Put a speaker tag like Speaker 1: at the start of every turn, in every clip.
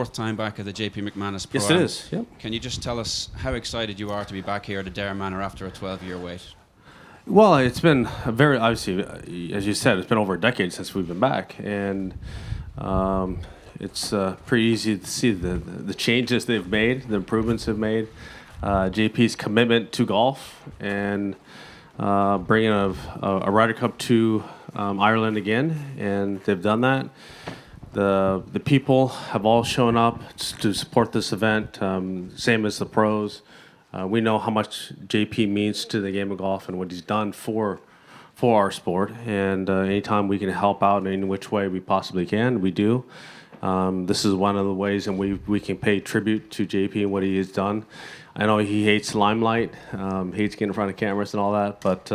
Speaker 1: fourth time back at the JP McManus Pro.
Speaker 2: Yes, it is. Yep.
Speaker 1: Can you just tell us how excited you are to be back here at Adare Manor after a 12-year wait?
Speaker 2: Well, it's been a very, obviously, as you said, it's been over a decade since we've been back, and it's pretty easy to see the changes they've made, the improvements they've made, JP's commitment to golf, and bringing a Ryder Cup to Ireland again, and they've done that. The people have all shown up to support this event, same as the pros. We know how much JP means to the game of golf and what he's done for our sport. And anytime we can help out in any which way we possibly can, we do. This is one of the ways in we can pay tribute to JP and what he has done. I know he hates limelight, hates getting in front of cameras and all that, but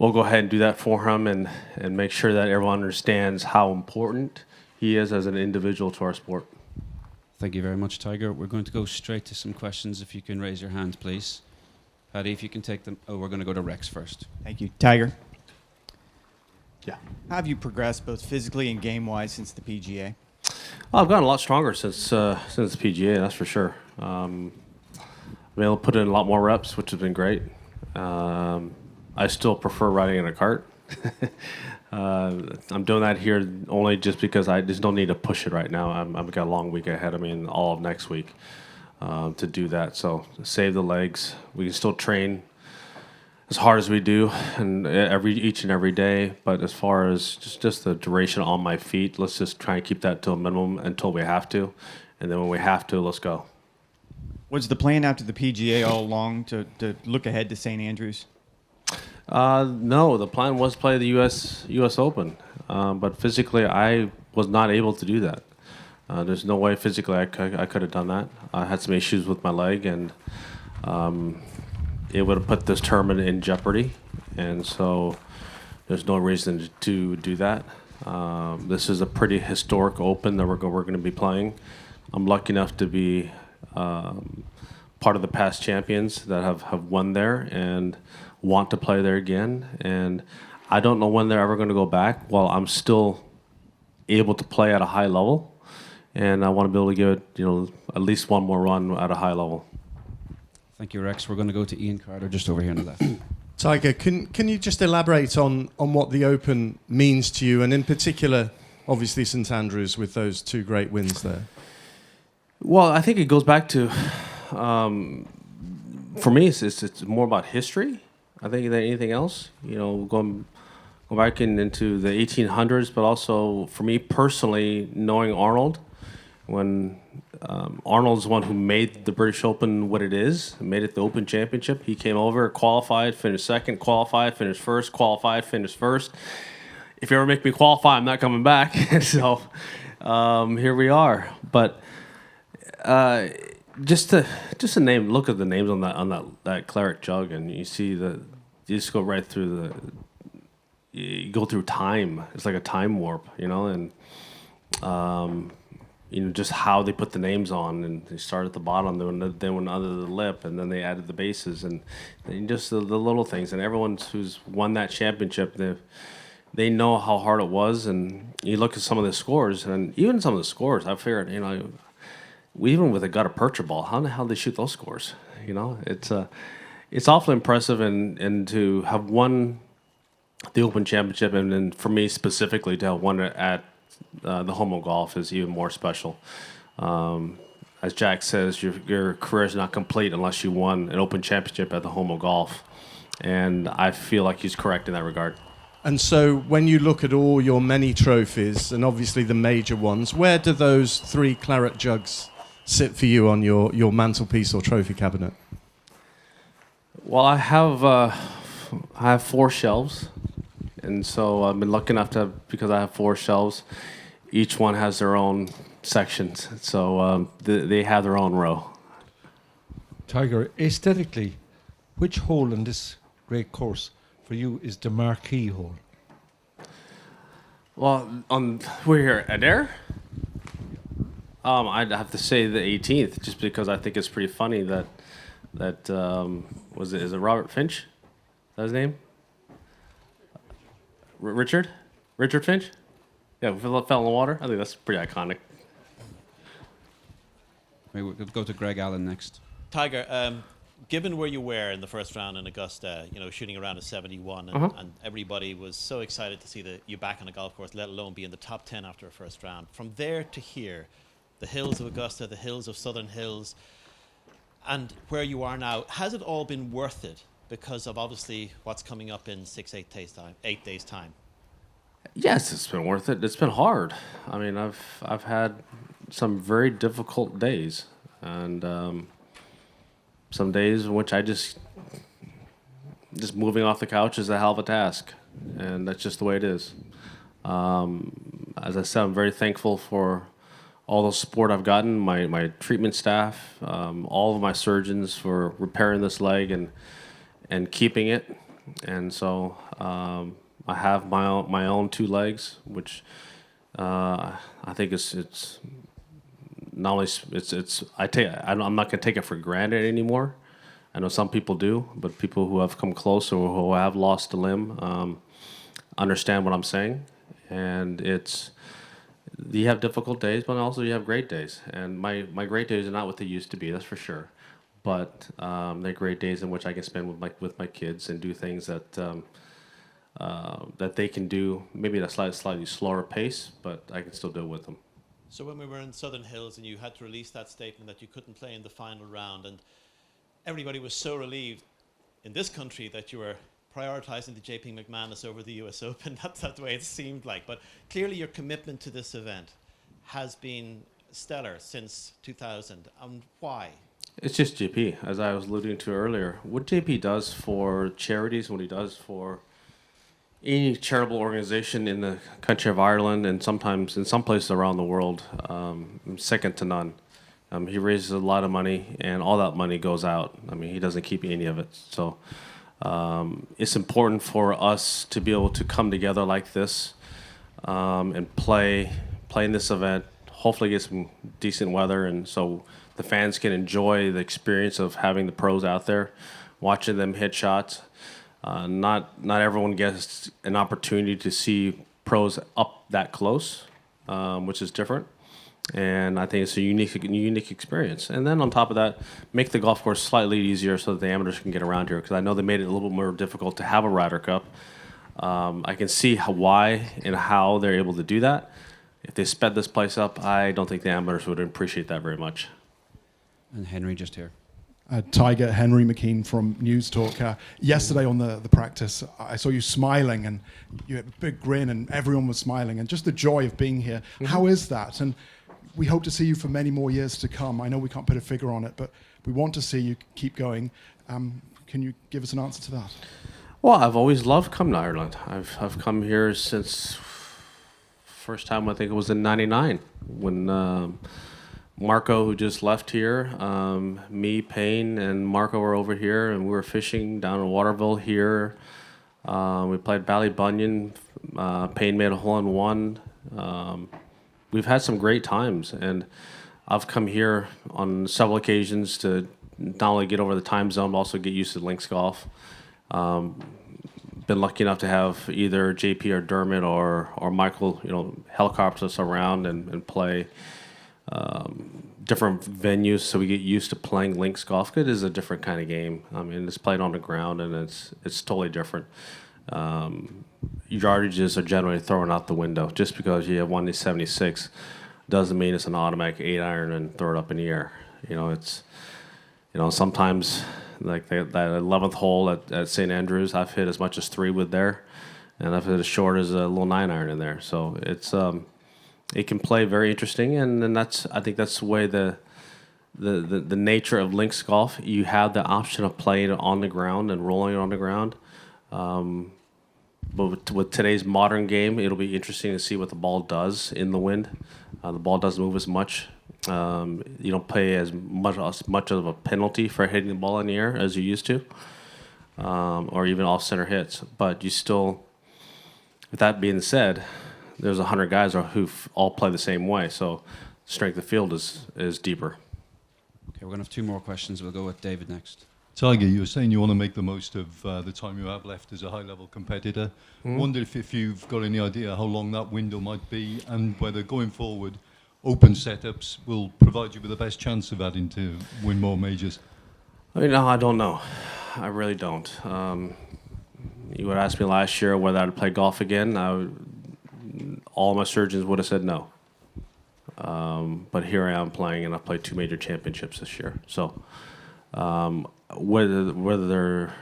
Speaker 2: we'll go ahead and do that for him and make sure that everyone understands how important he is as an individual to our sport.
Speaker 1: Thank you very much, Tiger. We're going to go straight to some questions. If you can raise your hand, please. Paddy, if you can take them. Oh, we're going to go to Rex first.
Speaker 3: Thank you. Tiger,
Speaker 2: Yeah.
Speaker 3: how have you progressed both physically and game-wise since the PGA?
Speaker 2: Well, I've gotten a lot stronger since the PGA, that's for sure. I've been able to put in a lot more reps, which has been great. I still prefer riding in a cart. I'm doing that here only just because I just don't need to push it right now. I've got a long week ahead of me and all of next week to do that. So save the legs. We can still train as hard as we do and each and every day. But as far as just the duration on my feet, let's just try and keep that to a minimum until we have to. And then when we have to, let's go.
Speaker 3: Was the plan after the PGA all along to look ahead to St. Andrews?
Speaker 2: No, the plan was play the U.S. Open, but physically I was not able to do that. There's no way physically I could have done that. I had some issues with my leg, and it would have put this tournament in jeopardy, and so there's no reason to do that. This is a pretty historic Open that we're going to be playing. I'm lucky enough to be part of the past champions that have won there and want to play there again, and I don't know when they're ever going to go back while I'm still able to play at a high level, and I want to be able to give it at least one more run at a high level.
Speaker 1: Thank you, Rex. We're going to go to Ian Carter just over here on the left.
Speaker 4: Tiger, can you just elaborate on what the Open means to you, and in particular, obviously St Andrews with those two great wins there?
Speaker 2: Well, I think it goes back to, for me, it's more about history, I think, than anything else. Going back into the 1800s, but also for me personally, knowing Arnold, when Arnold's the one who made the British Open what it is, made it the Open Championship. He came over, qualified, finished second, qualified, finished first, qualified, finished first. If you ever make me qualify, I'm not coming back. So here we are. But just to name, look at the names on that claret jug, and you see you just go right through you go through time. It's like a time warp, and just how they put the names on, and they start at the bottom, then went under the lip, and then they added the bases, and just the little things. And everyone who's won that championship, they know how hard it was. And you look at some of the scores, and even some of the scores, I figured, even with a gutter percher ball, how the hell they shoot those scores? It's awfully impressive, and to have won the Open Championship, and then for me specifically to have won it at the home of golf is even more special. As Jack says, your career is not complete unless you won an Open Championship at the home of golf, and I feel like he's correct in that regard.
Speaker 4: And so when you look at all your many trophies, and obviously the major ones, where do those three claret jugs sit for you on your mantelpiece or trophy cabinet?
Speaker 2: Well, I have 4 shelves, and so I've been lucky enough because I have 4 shelves, each one has their own sections, so they have their own row.
Speaker 5: Tiger, aesthetically, which hole in this great course for you is the marquee hole?
Speaker 2: Well, we're here at Adare. I'd have to say the 18th, just because I think it's pretty funny that is it Robert Finch? Is that his name? Richard Finch? Yeah, fell in the water. I think that's pretty iconic.
Speaker 1: Maybe we'll go to Greg Allen next.
Speaker 6: Tiger, given where you were in the first round in Augusta, shooting around a 71, and everybody was so excited to see you back on a golf course, let alone be in the top 10 after a first round. From there to here, the hills of Augusta, the hills of Southern Hills, and where you are now, has it all been worth it because of obviously what's coming up in 8 days time?
Speaker 2: Yes, it's been worth it. It's been hard. I mean, I've had some very difficult days, and some days in which I just moving off the couch is a hell of a task, and that's just the way it is. As I said, I'm very thankful for all the support I've gotten, my treatment staff, all of my surgeons for repairing this leg and keeping it, and so I have my own 2 legs, which I think it's not only I'm not gonna take it for granted anymore. I know some people do, but people who have come close or who have lost a limb understand what I'm saying, and you have difficult days, but also you have great days, and my great days are not what they used to be, that's for sure. But they're great days in which I can spend with my kids and do things that they can do maybe at a slightly slower pace, but I can still do it with them.
Speaker 6: So when we were in Southern Hills and you had to release that statement that you couldn't play in the final round, and everybody was so relieved in this country that you were prioritizing the JP McManus over the US Open, that's the way it seemed like. But clearly your commitment to this event has been stellar since 2000. Why?
Speaker 2: It's just JP, as I was alluding to earlier. What JP does for charities, what he does for any charitable organization in the country of Ireland, and sometimes in some places around the world, second to none. He raises a lot of money, and all that money goes out. I mean, he doesn't keep any of it. So it's important for us to be able to come together like this and play in this event, hopefully get some decent weather, and so the fans can enjoy the experience of having the pros out there, watching them hit shots. Not everyone gets an opportunity to see pros up that close, which is different, and I think it's a unique experience. And then on top of that, make the golf course slightly easier so that the amateurs can get around here, because I know they made it a little bit more difficult to have a Ryder Cup. I can see why and how they're able to do that. If they sped this place up, I don't think the amateurs would appreciate that very much.
Speaker 1: And Henry just here.
Speaker 7: Tiger, Henry McKean from News Talk. Yesterday on the practice, I saw you smiling, and you had a big grin, and everyone was smiling, and just the joy of being here. Mm-hmm. How is that? And we hope to see you for many more years to come. I know we can't put a figure on it, but we want to see you keep going. Can you give us an answer to that?
Speaker 2: Well, I've always loved coming to Ireland. I've come here since first time, I think it was in '99 when Marco, who just left here, me, Payne, and Marco were over here, and we were fishing down in Waterville here. We played Ballybunion. Payne made a hole-in-one. We've had some great times, and I've come here on several occasions to not only get over the time zone, but also get used to links golf. Been lucky enough to have either JP or Dermot or Michael, helicopter us around and play different venues, so we get used to playing links golf. It is a different kind of game. I mean, it's played on the ground, and it's totally different. Yardages are generally thrown out the window. Just because you have one 76 doesn't mean it's an automatic 8-iron and throw it up in the air. It's sometimes like that 11th hole at St. Andrews, I've hit as much as 3 with there, and I've hit as short as a little 9-iron in there. So it's it can play very interesting, and I think that's the way the nature of links golf. You have the option of playing it on the ground and rolling it on the ground. But with today's modern game, it'll be interesting to see what the ball does in the wind. The ball doesn't move as much. You don't pay as much of a penalty for hitting the ball in the air as you used to, or even off-center hits. But you still, with that being said, there's 100 guys who all play the same way, so strength of field is deeper.
Speaker 1: Okay, we're going to have 2 more questions. We'll go with David next.
Speaker 8: Tiger, you were saying you want to make the most of the time you have left as a high-level competitor. I wonder if you've got any idea how long that window might be, and whether going forward, open setups will provide you with the best chance of adding to win more majors?
Speaker 2: I mean, no, I don't know. I really don't. You would ask me last year whether I'd play golf again. All my surgeons would have said no. But here I am playing, and I played 2 major championships this year. So whether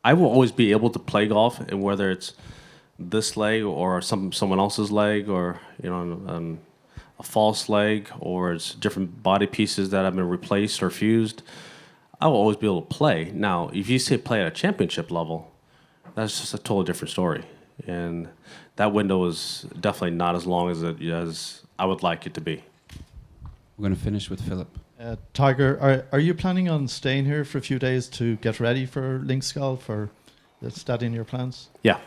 Speaker 2: I will always be able to play golf, and whether it's this leg or someone else's leg, or a false leg, or it's different body pieces that have been replaced or fused, I will always be able to play. Now, if you say play at a championship level, that's just a totally different story, and that window is definitely not as long as I would like it to be.
Speaker 1: We're going to finish with Philip.
Speaker 9: Tiger, are you planning on staying here for a few days to get ready for links golf, or is that in your plans?
Speaker 2: Yeah,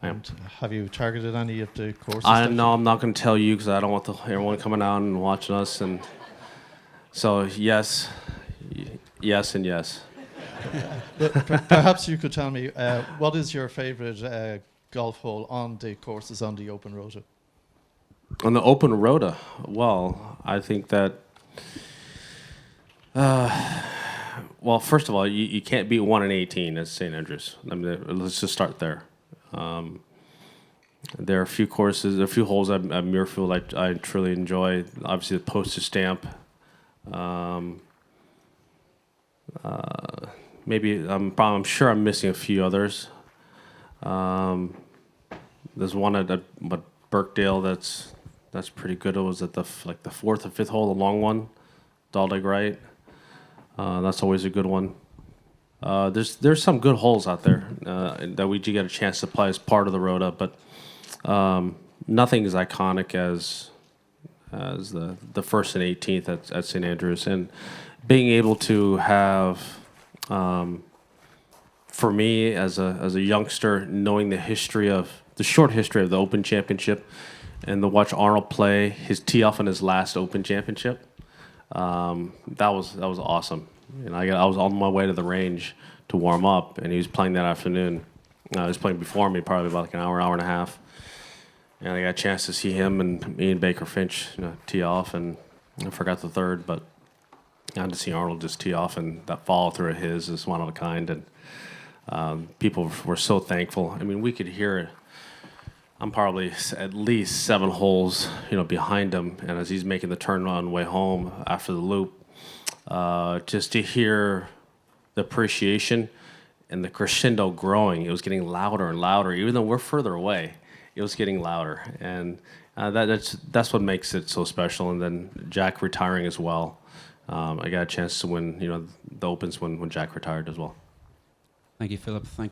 Speaker 2: I am.
Speaker 9: And have you targeted any of the courses?
Speaker 2: No, I'm not going to tell you because I don't want everyone coming out and watching us. And so yes, and yes.
Speaker 9: But perhaps you could tell me, what is your favorite golf hole on the courses on the Open Rota?
Speaker 2: On the Open Rota, well, I think that, well, first of all, you can't beat 1 in 18 at St. Andrews. I mean, let's just start there. There are a few courses, a few holes at Muirfield I truly enjoy. Obviously, the postage stamp. Maybe I'm sure I'm missing a few others. There's one at Birkdale that's pretty good. It was at the 4th or 5th hole, the long one, Daldig right. That's always a good one. There's some good holes out there that we do get a chance to play as part of the Rota, but nothing as iconic as the 1st and 18th at St. Andrews. And being able to have, for me as a youngster, knowing the short history of the Open Championship, and to watch Arnold play his tee off in his last Open Championship, that was awesome. And I was on my way to the range to warm up, and he was playing that afternoon. He was playing before me, probably about like an hour and a half. And I got a chance to see him and me and Baker Finch tee off, and I forgot the third, but I had to see Arnold just tee off, and that follow through of his is one of a kind. And people were so thankful. I mean, we could hear it. I'm probably at least 7 holes, behind him, and as he's making the turn on the way home after the loop, just to hear the appreciation and the crescendo growing. It was getting louder and louder, even though we're further away. It was getting louder, and that's what makes it so special. And then Jack retiring as well. I got a chance to win, the Opens when Jack retired as well.
Speaker 1: Thank you, Philip. Thank